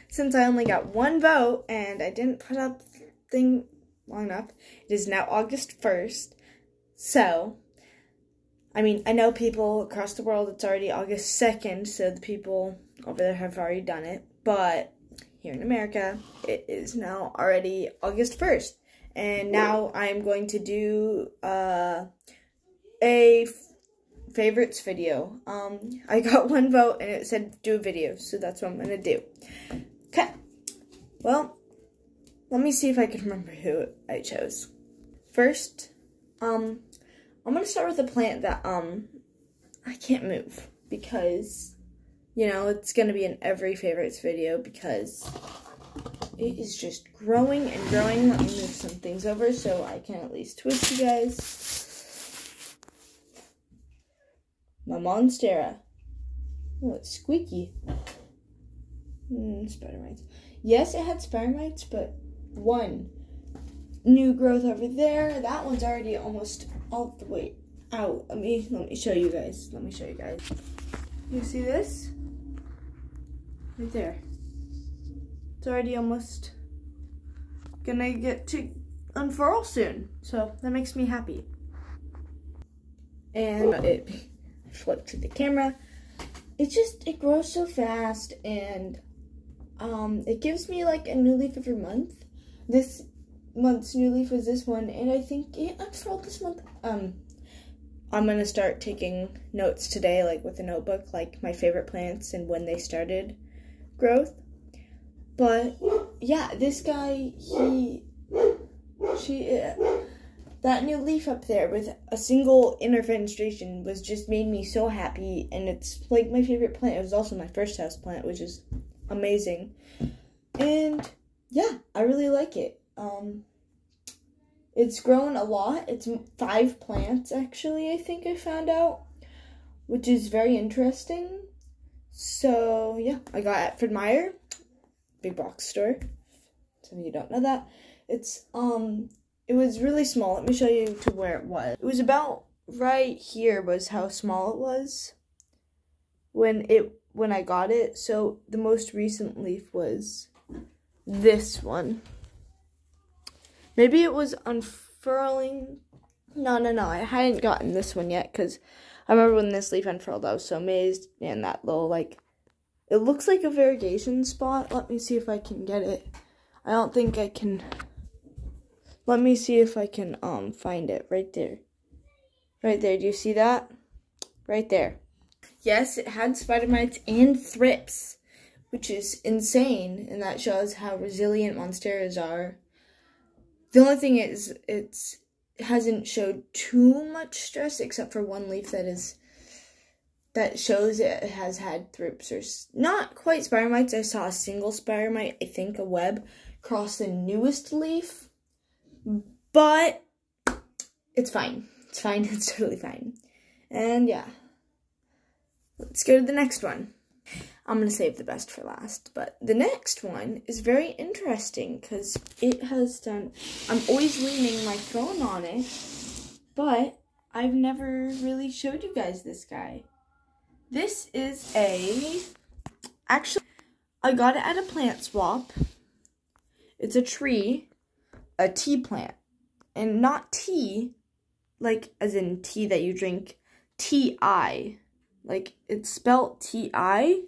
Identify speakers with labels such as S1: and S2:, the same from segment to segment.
S1: Since I only got one vote and I didn't put up the thing long enough, it is now August 1st. So, I mean, I know people across the world, it's already August 2nd, so the people over there have already done it. But here in America, it is now already August 1st. And now I'm going to do a favorites video. I got one vote and it said do a video, so that's what I'm gonna do. Okay, well, let me see if I can remember who I chose. First, I'm gonna start with a plant that I can't move because, you know, it's gonna be in every favorites video because it is just growing and growing. Let me move some things over so I can at least twist you guys. My Monstera. Oh, it's squeaky. Spider mites. Yes, it had spider mites, but one new growth over there. That one's already almost all the way out. Let me show you guys. Let me show you guys. You see this? Right there. It's already almost gonna get to unfurl soon. So that makes me happy. And it flip to the camera. It grows so fast, and it gives me like a new leaf every month. This month's new leaf was this one, and I think it unfurled this month. I'm gonna start taking notes today, like with a notebook, like my favorite plants and when they started growth. But yeah, this guy, that new leaf up there with a single inner fenestration was just made me so happy, and it's like my favorite plant. It was also my first house plant, which is amazing. And yeah, I really like it. It's grown a lot. It's 5 plants actually, I think I found out, which is very interesting. So yeah, I got at Fred Meyer, big box store. Some of you don't know that. It was really small. Let me show you to where it was. It was about right here was how small it was when I got it. So the most recent leaf was this one. Maybe it was unfurling. No, I hadn't gotten this one yet because I remember when this leaf unfurled, I was so amazed. And that little, like, it looks like a variegation spot. Let me see if I can get it. I don't think I can. Let me see if I can find it right there. Right there, do you see that? Right there. Yes, it had spider mites and thrips, which is insane, and that shows how resilient monsteras are. The only thing is, it hasn't showed too much stress, except for one leaf that shows it has had thrips, or not quite spider mites. I saw a single spider mite, I think a web, across the newest leaf. But it's fine. It's fine. It's totally fine. And yeah. Let's go to the next one. I'm going to save the best for last. But the next one is very interesting because it has done... I'm always leaning my phone on it. But I've never really showed you guys this guy. This is actually, I got it at a plant swap. It's a tree. A tea plant, and not tea, like as in tea that you drink, T-I, like it's spelled T-I,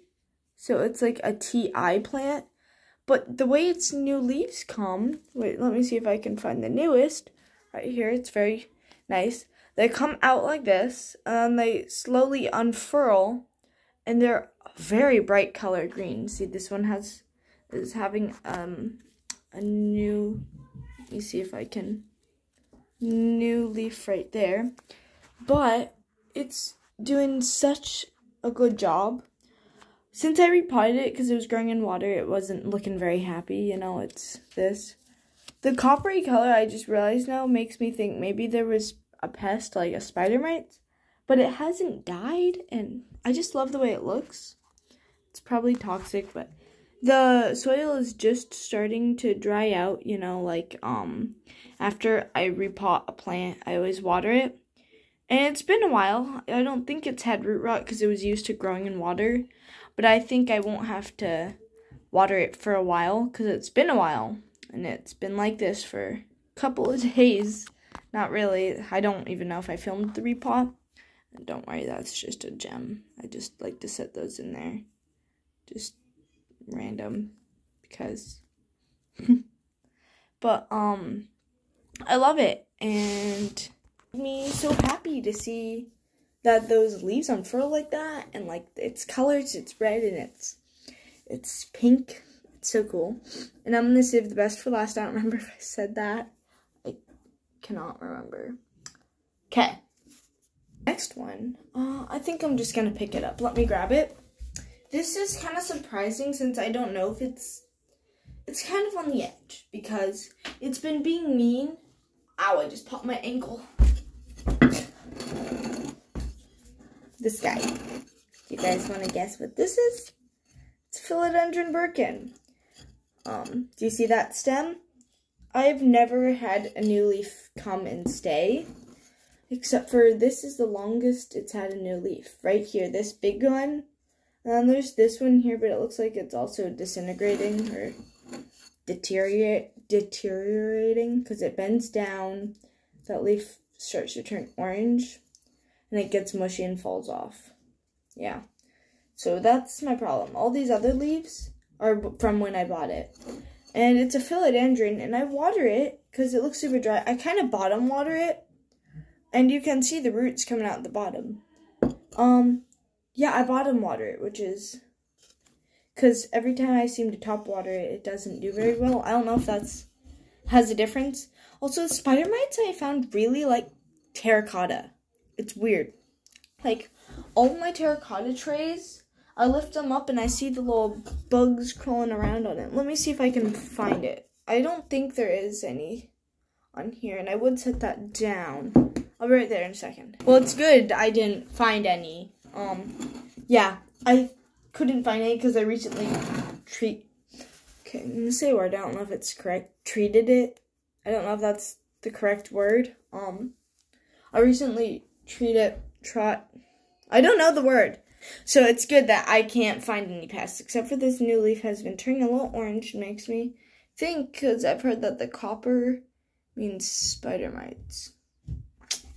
S1: so it's like a T-I plant, but the way its new leaves come, wait, let me see if I can find the newest, right here, it's very nice, they come out like this, and they slowly unfurl, and they're very bright color green. See, this one is having a new... Let me see if I can, new leaf right there, but it's doing such a good job. Since I repotted it because it was growing in water, it wasn't looking very happy, you know, it's this. The coppery color, I just realized now, makes me think maybe there was a pest, like a spider mite, but it hasn't died, and I just love the way it looks. It's probably toxic, but the soil is just starting to dry out, you know, like, after I repot a plant, I always water it, and it's been a while. I don't think it's had root rot because it was used to growing in water, but I think I won't have to water it for a while because it's been a while and it's been like this for a couple of days. Not really. I don't even know if I filmed the repot. Don't worry, that's just a gem. I just like to set those in there. Just random because but I love it, and me so happy to see that those leaves unfurl like that, and like it's colors, it's red and it's pink. It's so cool. And I'm gonna save the best for last. I don't remember if I said that. I cannot remember. Okay. Next one. I think I'm just gonna pick it up. Let me grab it. This is kind of surprising since I don't know if it's kind of on the edge because it's been being mean. Ow, I just popped my ankle. This guy. Do you guys want to guess what this is? It's Philodendron Birkin. Do you see that stem? I've never had a new leaf come and stay. Except for this is the longest it's had a new leaf. Right here, this big one. And then there's this one here, but it looks like it's also disintegrating or deteriorating because it bends down. That leaf starts to turn orange and it gets mushy and falls off. Yeah. So that's my problem. All these other leaves are from when I bought it. And it's a philodendron and I water it because it looks super dry. I kind of bottom water it and you can see the roots coming out the bottom. Yeah, I bottom water it, which is because every time I seem to top water it, it doesn't do very well. I don't know if has a difference. Also, spider mites I found really like terracotta. It's weird. Like, all my terracotta trays, I lift them up and I see the little bugs crawling around on it. Let me see if I can find it. I don't think there is any on here, and I would set that down. I'll be right there in a second. Well, it's good I didn't find any. Yeah, I couldn't find any because I recently okay, I'm gonna say a word. I don't know if it's correct. Treated it. I don't know if that's the correct word. I recently I don't know the word. So it's good that I can't find any pests, except for this new leaf has been turning a little orange. It makes me think, because I've heard that the copper means spider mites.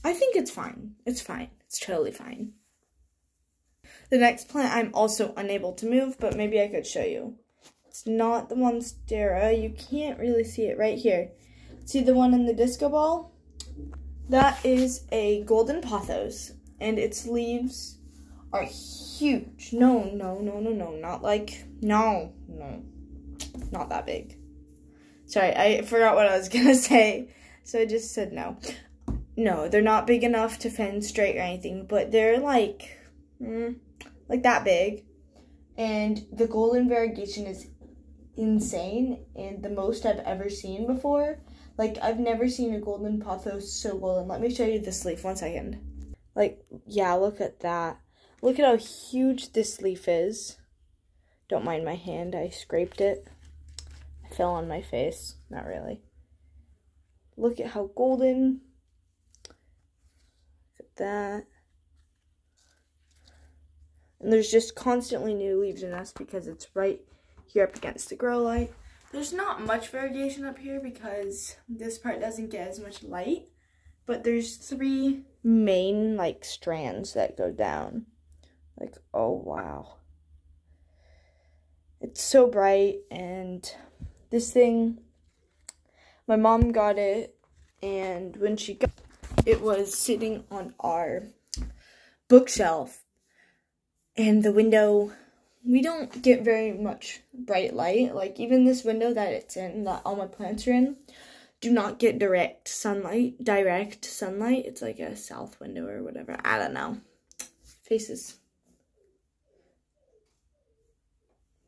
S1: I think it's fine. It's fine. It's totally fine. The next plant I'm also unable to move, but maybe I could show you. It's not the Monstera. You can't really see it right here. See the one in the disco ball? That is a golden pothos, and its leaves are huge. No, not that big. Sorry, I forgot what I was gonna say, so I just said no. No, they're not big enough to fend straight or anything, but they're like that big, and the golden variegation is insane and the most I've ever seen before. Like, I've never seen a golden pothos so golden. Let me show you this leaf, 1 second. Like, yeah, look at that. Look at how huge this leaf is. Don't mind my hand, I scraped it. I fell on my face. Not really. Look at how golden. Look at that. And there's just constantly new leaves in this because it's right here up against the grow light. There's not much variegation up here because this part doesn't get as much light, but there's 3 main like strands that go down. Like, oh wow. It's so bright, and this thing, my mom got it, and when she got it, it was sitting on our bookshelf, and the window, we don't get very much bright light. Like, even this window that it's in, that all my plants are in, do not get direct sunlight. It's like a south window or whatever. I don't know. Faces.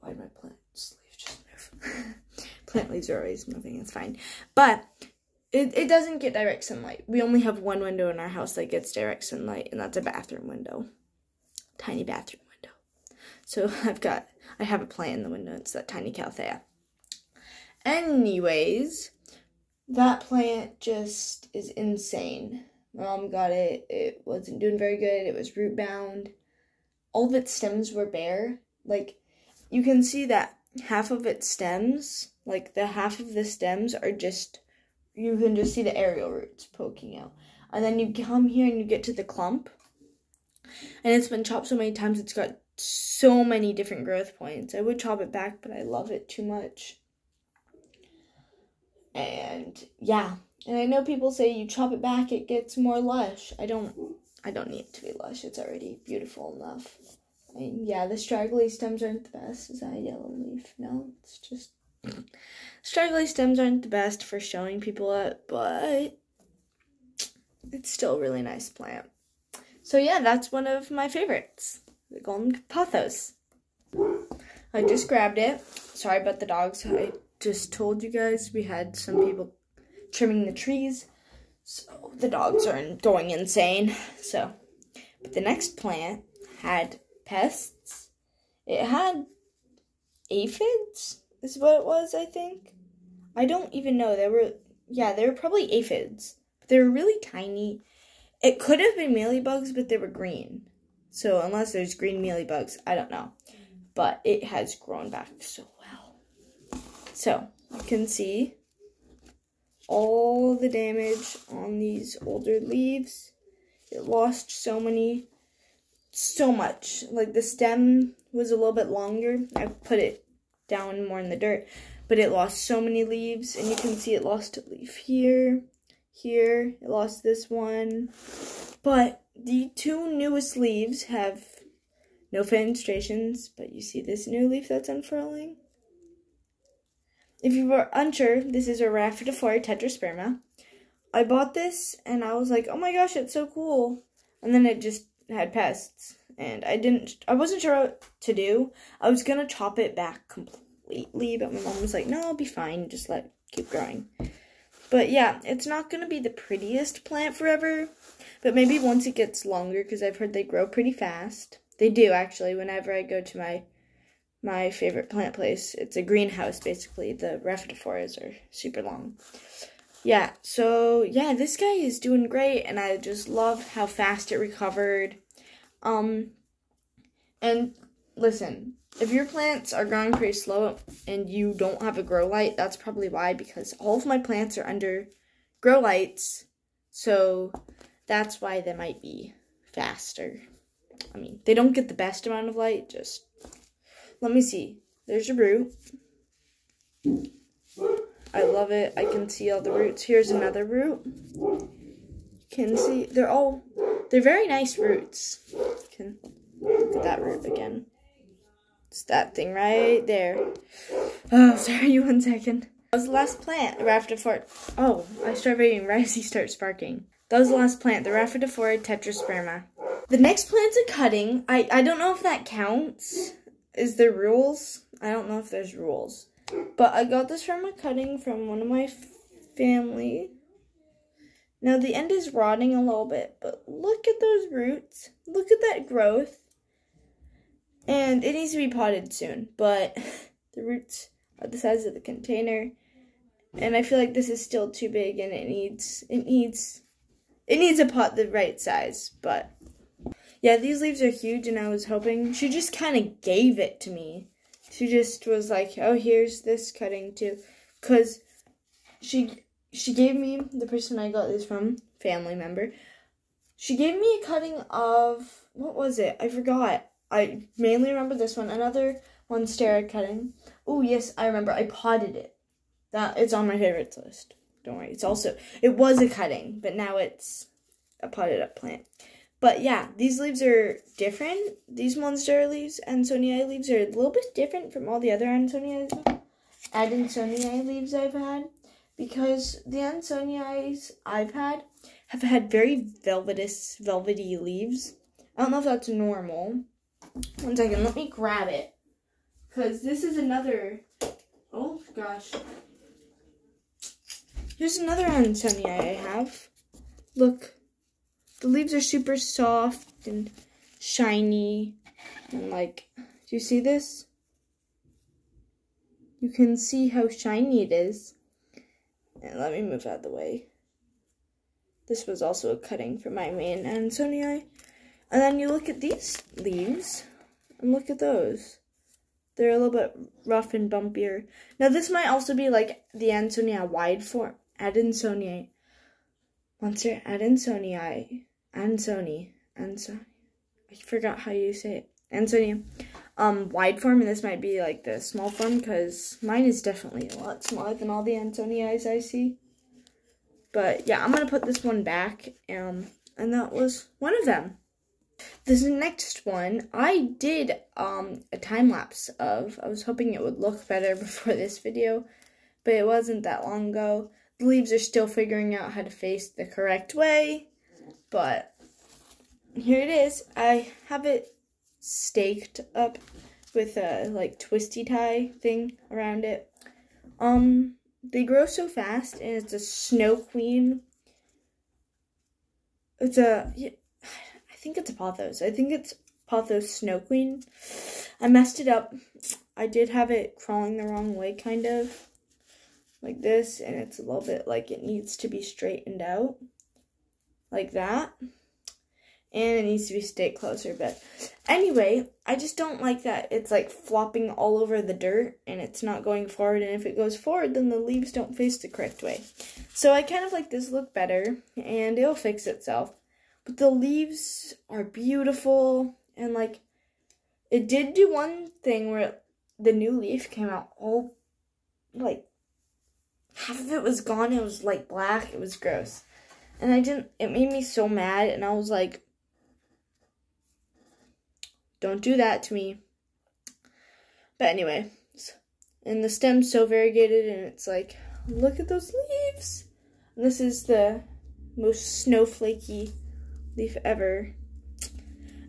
S1: Why did my plant leaves just move? Plant leaves are always moving. It's fine. But it doesn't get direct sunlight. We only have one window in our house that gets direct sunlight, and that's a bathroom window. Tiny bathroom window. So I have a plant in the window. It's that tiny Calthea. Anyways, that plant just is insane. My mom got it. It wasn't doing very good. It was root bound. All of its stems were bare. Like, you can see that half of its stems, like the half of the stems are just, you can just see the aerial roots poking out. And then you come here and you get to the clump. And it's been chopped so many times, it's got so many different growth points. I would chop it back, but I love it too much. And yeah, and I know people say you chop it back, it gets more lush. I don't need it to be lush. It's already beautiful enough. I mean, yeah, the straggly stems aren't the best. Is that a yellow leaf? No, it's just straggly stems aren't the best for showing people it, but it's still a really nice plant. So yeah, that's one of my favorites, the golden pothos. I just grabbed it. Sorry about the dogs. I just told you guys we had some people trimming the trees, so the dogs are going insane. So, but the next plant had pests. It had aphids, is what it was, I think. I don't even know. They were probably aphids, but they were really tiny. It could have been mealybugs, but they were green. So unless there's green mealybugs, I don't know. But it has grown back so well. So you can see all the damage on these older leaves. It lost so much. Like the stem was a little bit longer. I put it down more in the dirt, but it lost so many leaves, and you can see it lost a leaf here. Here, it lost this one. But the two newest leaves have no fenestrations, but you see this new leaf that's unfurling? If you were unsure, this is a Rhaphidophora tetrasperma. I bought this, and I was like, oh my gosh, it's so cool. And then it just had pests, and I wasn't sure what to do. I was going to chop it back completely, but my mom was like, no, I'll be fine, just keep growing. But yeah, it's not going to be the prettiest plant forever, but maybe once it gets longer, because I've heard they grow pretty fast. They do, actually, whenever I go to my favorite plant place. It's a greenhouse, basically. The Rhaphidophoras are super long. Yeah, so, yeah, this guy is doing great, and I just love how fast it recovered. And listen, if your plants are growing pretty slow and you don't have a grow light, that's probably why, because all of my plants are under grow lights, so that's why they might be faster. I mean, they don't get the best amount of light, just, let me see. There's a root. I love it. I can see all the roots. Here's another root. You can see, they're very nice roots. You can look at that root again. It's that thing right there. Oh, sorry, 1 second. That was the last plant, the Rhaphidophora. Oh, I start reading right as he starts sparking. That was the last plant, the Rhaphidophora tetrasperma. The next plant's a cutting. I don't know if that counts. Is there rules? I don't know if there's rules. But I got this from a cutting from one of my family. Now the end is rotting a little bit, but look at those roots. Look at that growth. And it needs to be potted soon, but the roots are the size of the container. And I feel like this is still too big, and it needs a pot the right size. But yeah, these leaves are huge, and I was hoping, she just kind of gave it to me. She just was like, oh, here's this cutting too. Because she gave me, the person I got this from, family member, she gave me a cutting of, what was it? I forgot. I mainly remember this one. Another Monstera cutting. Oh, yes, I remember. I potted it. It's on my favorites list. Don't worry. It was a cutting, but now it's a potted up plant. But yeah, these leaves are different. These Monstera leaves, Ansonii leaves, are a little bit different from all the other Adansonii leaves I've had. Because the Ansonii I've had have had very velvety leaves. I don't know if that's normal. 1 second, let me grab it. Because this is another, oh gosh. Here's another Ansonii I have. Look, the leaves are super soft and shiny. And do you see this? You can see how shiny it is. And let me move out of the way. This was also a cutting for my main Ansonii. And then you look at these leaves, and look at those. They're a little bit rough and bumpier. Now this might also be like the Ansonia wide form. Adansonii. Monster Adansonii. Ansoni. I forgot how you say it. Ansonia. Wide form, and this might be like the small form because mine is definitely a lot smaller than all the Ansonii I see. But yeah, I'm gonna put this one back, and that was one of them. This next one, I did a time lapse of. I was hoping it would look better before this video, but it wasn't that long ago. The leaves are still figuring out how to face the correct way, but here it is. I have it staked up with a like twisty tie thing around it. They grow so fast, and it's a snow queen. It's a, I think it's a pothos. I think it's pothos snow queen. I messed it up. I did have it crawling the wrong way, kind of like this, and it's a little bit like it needs to be straightened out like that. And it needs to be staked closer, but anyway, I just don't like that it's like flopping all over the dirt and it's not going forward, and if it goes forward, then the leaves don't face the correct way. So I kind of like this look better, and it'll fix itself. But the leaves are beautiful, and like, it did do one thing where the new leaf came out all, like, half of it was gone, it was like black, it was gross. And it made me so mad, and I was like, don't do that to me. But anyway, and the stem's so variegated, and it's like, look at those leaves. And this is the most snowflakey leaf ever.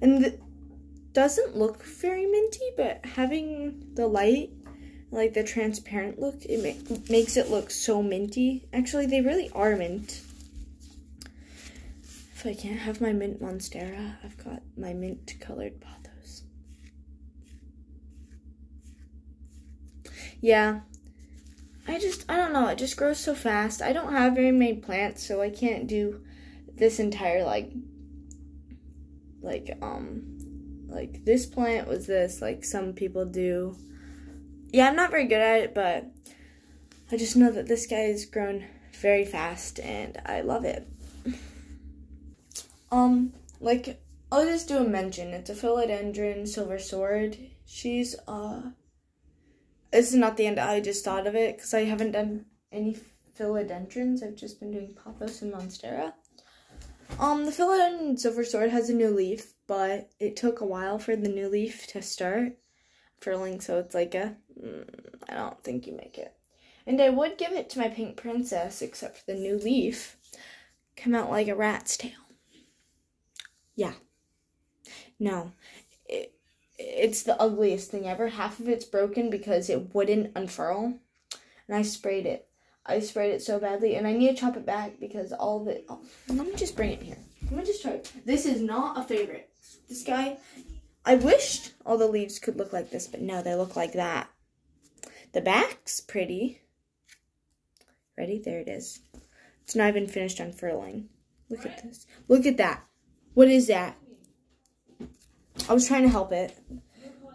S1: And it doesn't look very minty, but having the light, like the transparent look, it makes it look so minty. Actually, they really are mint. If I can't have my mint monstera, I've got my mint colored pothos. Yeah, I don't know, it just grows so fast. I don't have very many plants, so I can't do this entire, like this plant was this, like some people do. Yeah, I'm not very good at it, but I just know that this guy has grown very fast, and I love it. Like, I'll just do a mention. It's a philodendron silver sword. She's, this is not the end. I just thought of it because I haven't done any philodendrons. I've just been doing pothos and monstera. The philodendron silver sword has a new leaf, but it took a while for the new leaf to start furling, so it's like I don't think you make it. And I would give it to my pink princess, except for the new leaf come out like a rat's tail. Yeah. No. It's the ugliest thing ever. Half of it's broken because it wouldn't unfurl. And I sprayed it. I sprayed it so badly. And I need to chop it back because all of it... Oh, let me just bring it here. Let me just try it. This is not a favorite. This guy... I wished all the leaves could look like this, but no, they look like that. The back's pretty. Ready? There it is. It's not even finished unfurling. Look at this. Look at that. What is that? I was trying to help it.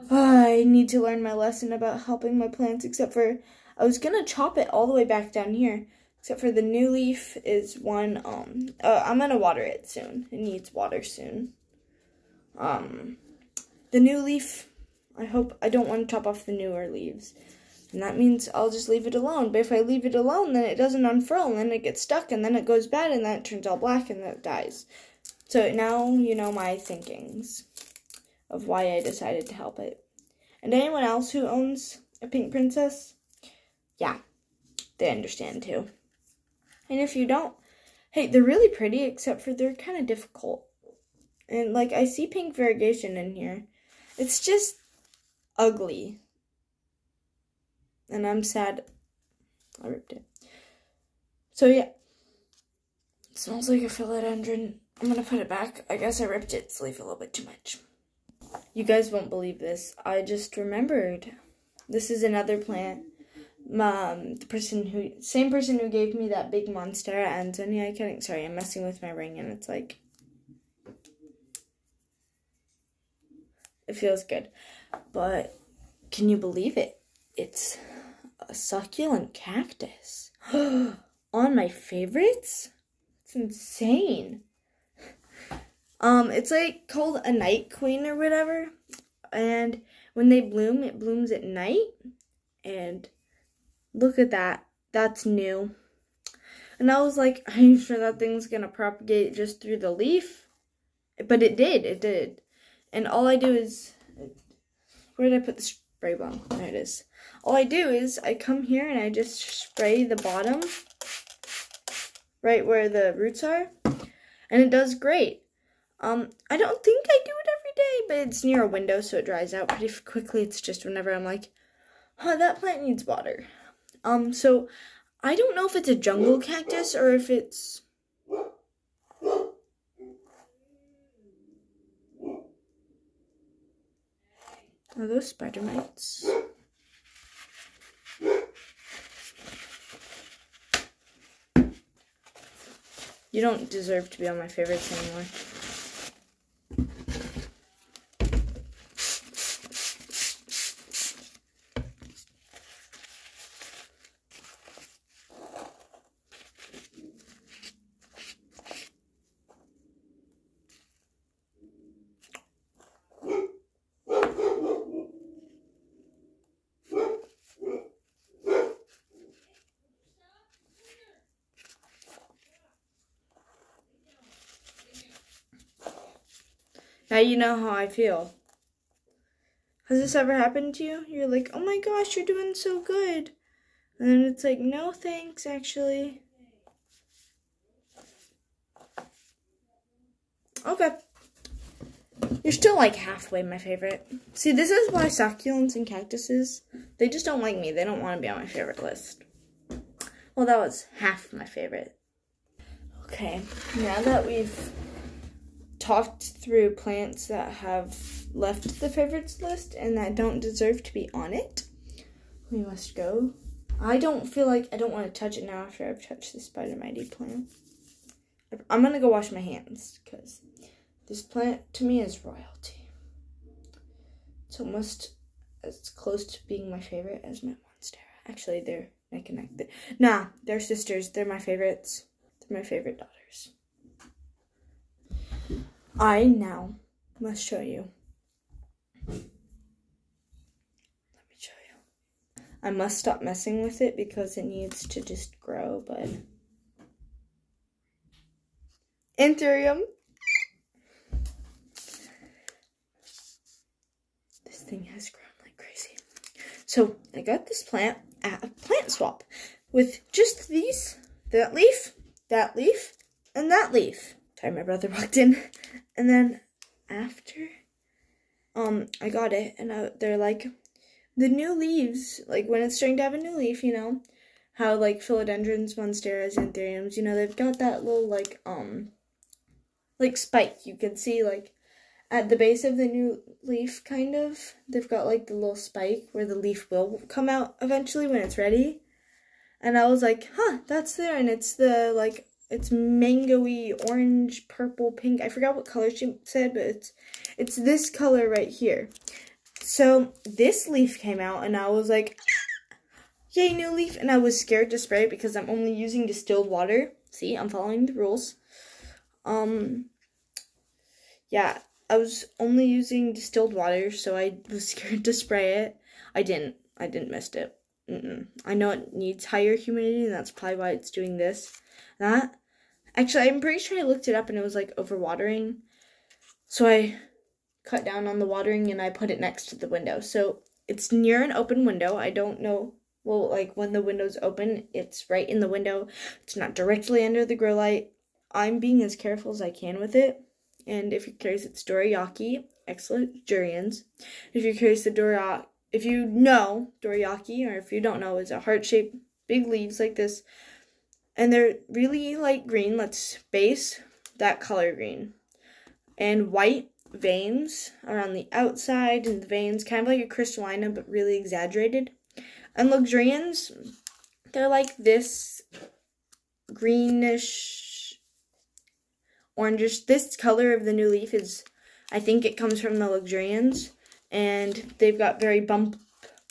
S1: I need to learn my lesson about helping my plants, except for I was going to chop it all the way back down here, except for the new leaf is one, I'm going to water it soon. It needs water soon. The new leaf, I don't want to chop off the newer leaves. And that means I'll just leave it alone. But if I leave it alone, then it doesn't unfurl, and then it gets stuck, and then it goes bad, and then it turns all black, and then it dies. So now you know my thinkings of why I decided to help it. And anyone else who owns a pink princess, yeah, they understand too. And if you don't, hey, they're really pretty, except for they're kind of difficult. And like, I see pink variegation in here. It's just ugly. And I'm sad I ripped it. So yeah, it smells like a philodendron. I'm gonna put it back. I guess I ripped it. It's leaving a little bit too much. You guys won't believe this. I just remembered. This is another plant. Same person who gave me that big monstera Ansonia. Sorry, I'm messing with my ring, and it's like, it feels good. But can you believe it? It's a succulent cactus. On my favorites? It's insane. It's like called a night queen or whatever. And when they bloom, it blooms at night. And look at that. That's new. And I was like, are you sure that thing's gonna propagate just through the leaf? But it did. And all I do is, where did I put the spray bottle? There it is. All I do is I come here and I just spray the bottom, right where the roots are, and it does great. I don't think I do it every day, but it's near a window, so it dries out pretty quickly. It's just whenever I'm like, huh, that plant needs water. So I don't know if it's a jungle cactus or if it's... Are those spider mites? You don't deserve to be on my favorites anymore. Now you know how I feel. Has this ever happened to you? You're like, oh my gosh, you're doing so good. And then it's like, no thanks, actually. Okay. You're still like halfway my favorite. See, this is why succulents and cactuses, they just don't like me. They don't want to be on my favorite list. Well, that was half my favorite. Okay, now that we've talked through plants that have left the favorites list and that don't deserve to be on it, we must go. I don't want to touch it now after I've touched the Spider Mighty plant. I'm going to go wash my hands because this plant to me is royalty. It's almost as close to being my favorite as my Monstera. Actually, they're neck and neck. Nah, they're sisters. They're my favorites. They're my favorite daughters. I now must show you. Let me show you. I must stop messing with it because it needs to just grow, but... Anthurium. This thing has grown like crazy. So, I got this plant at a plant swap with just these, that leaf, and that leaf. Sorry, my brother walked in. And then after I got it, and they're like, the new leaves, like when it's starting to have a new leaf, you know, how like philodendrons, monsteras, anthuriums, you know, they've got that little like spike. You can see like at the base of the new leaf, kind of, they've got like the little spike where the leaf will come out eventually when it's ready. And I was like, huh, that's there, and it's the like, it's mango-y, orange, purple, pink. I forgot what color she said, but it's this color right here. So this leaf came out, and I was like, yay, new leaf. And I was scared to spray it because I'm only using distilled water. See, I'm following the rules. Yeah, I was only using distilled water, so I was scared to spray it. I didn't mist it. I know it needs higher humidity, and that's probably why it's doing this. That. Actually, I'm pretty sure I looked it up and it was like overwatering. So I cut down on the watering and I put it next to the window. So it's near an open window. I don't know, well, like when the window's open, it's right in the window. It's not directly under the grow light. I'm being as careful as I can with it. And if you're curious, it's Dorayaki, excellent durians. If you're curious, if you know Dorayaki, or if you don't know, it's a heart-shaped, big leaves like this. And they're really light green. Let's base that color green. And white veins around the outside, and the veins kind of like a crystallina, but really exaggerated. And luxurians, they're like this greenish, orangish. This color of the new leaf is, I think it comes from the luxurians. And they've got very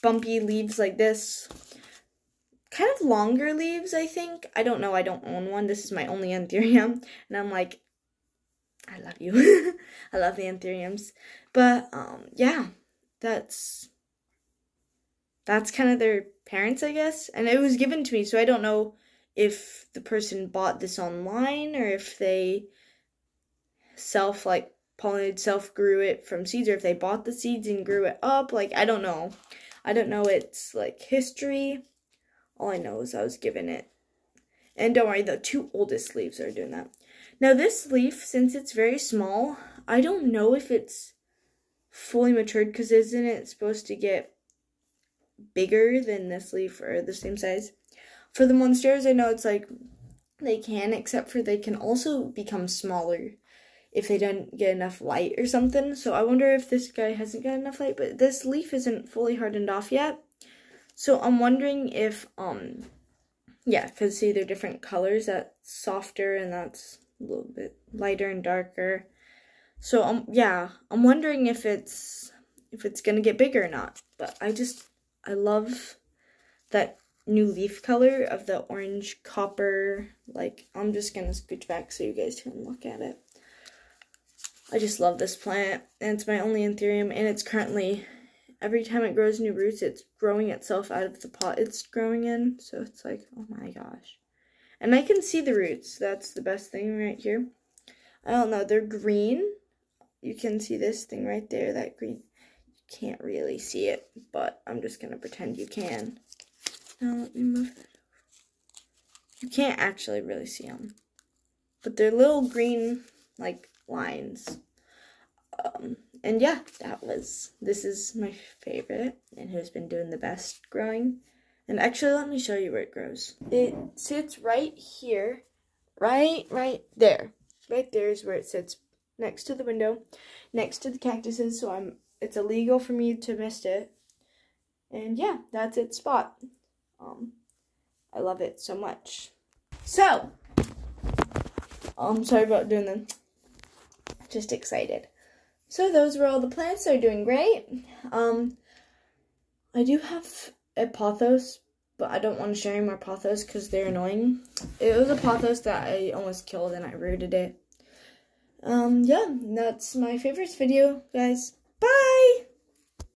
S1: bumpy leaves like this. Kind of longer leaves, I think. I don't know. I don't own one. This is my only anthurium. And I'm like, I love you. I love the anthuriums. But, yeah. That's kind of their parents, I guess. And it was given to me, so I don't know if the person bought this online or if they pollinated, self-grew it from seeds, or if they bought the seeds and grew it up. Like, I don't know. I don't know its, like, history. All I know is I was given it. And don't worry, the 2 oldest leaves are doing that. Now, this leaf, since it's very small, I don't know if it's fully matured, because isn't it supposed to get bigger than this leaf, or the same size? For the monsteras, I know it's like they can, except for they can also become smaller if they don't get enough light or something. So I wonder if this guy hasn't got enough light, but this leaf isn't fully hardened off yet. So I'm wondering if, yeah, because see, they're different colors. That's softer and that's a little bit lighter and darker. So, yeah, I'm wondering if it's gonna get bigger or not. But I love that new leaf color of the orange copper. Like, I'm just gonna scooch back so you guys can look at it. I just love this plant, and it's my only anthurium, and it's currently, every time it grows new roots, it's growing itself out of the pot it's growing in. So it's like, oh my gosh. And I can see the roots. That's the best thing right here. I don't know, they're green. You can see this thing right there, that green. You can't really see it, but I'm just going to pretend you can. Now let me move that over. You can't actually really see them. But they're little green, like, lines. And yeah, this is my favorite, and who's been doing the best growing. And actually, let me show you where it grows. It sits right here, right there. Right there is where it sits, next to the window, next to the cactuses, so it's illegal for me to miss it. And yeah, that's its spot. I love it so much. So, sorry about doing them. Just excited. So those were all the plants. They're doing great. I do have a pothos, but I don't want to share any more pothos because they're annoying. It was a pothos that I almost killed and I rooted it. Yeah, that's my favorites video, guys. Bye!